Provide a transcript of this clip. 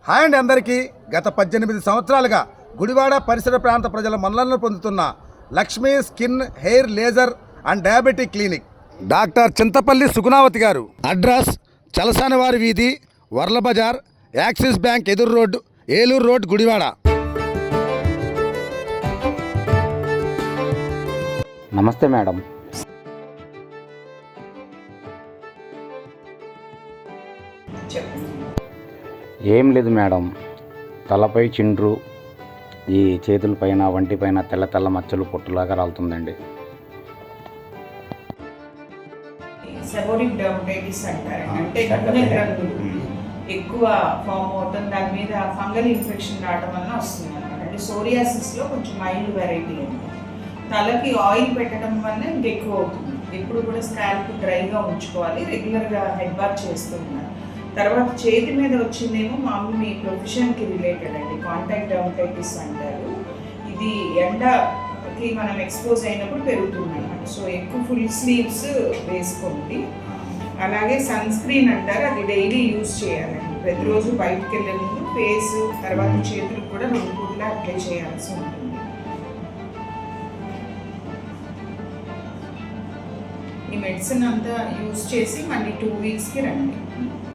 Hi అండి అందరికీ. గత 18 సంవత్సరాలుగా గుడివాడ పరిసర ప్రాంత ప్రజల మన్ననలు పొందుతున్న Lakshmi skin hair laser and diabetic clinic doctor Chintapalli Sugunavati గారు. అడ్రస్ చలసానవారి వీధి, వర్ల బజార్, యాక్సిస్ బ్యాంక్ ఎదురు రోడ్డు, ఏలూరు రోడ్, గుడివాడ. నమస్తే మేడం. ఏం లేదు మేడం, తలపై చిండ్రు, ఈ చేతులపైన వంటిపైన తెల్ల తెల్ల మచ్చలు పొట్టులాగా రాలుతుందండి. సెబోరిక్ డర్మటైటిస్ అంటారు. అంటే నూనె గ్రంథులు ఎక్కువ ఫామ్ అవుతుంది, దాని మీద ఫంగల్ ఇన్ఫెక్షన్ రావడం వల్ల వస్తుంది అనమాట. అంటే సోరియాసిస్లో కొంచెం మైల్డ్ వెరైటీ ఉంది. తలకి ఆయిల్ పెట్టడం వల్ల ఇంకెక్కువ అవుతుంది. ఎప్పుడు కూడా స్కాల్ప్ డ్రైగా ఉంచుకోవాలి, రెగ్యులర్గా హెడ్ బాత్ చేస్తూ ఉన్నారు. తర్వాత చేతి మీద వచ్చిందేమో మామూలు మీ ప్రొఫెషన్కి రిలేటెడ్ అండి, కాంటాక్ట్ డర్మటైటిస్ అంటారు. ఇది ఎండకి మనం ఎక్స్పోజ్ అయినప్పుడు పెరుగుతుంది అన్నమాట. సో ఎక్కువ ఫుల్ స్లీవ్స్ వేసుకోండి. అలాగే సన్ స్క్రీన్ అంటారు, అది డైలీ యూజ్ చేయాలండి. ప్రతిరోజు బయటకు వెళ్ళే ముందు ఫేస్ తర్వాత చేతులకు కూడా 2 పూట్ల అప్లై చేయాల్సి ఉంటుంది. ఈ మెడిసిన్ అంతా యూజ్ చేసి మళ్ళీ 2 వీక్స్కి రండి.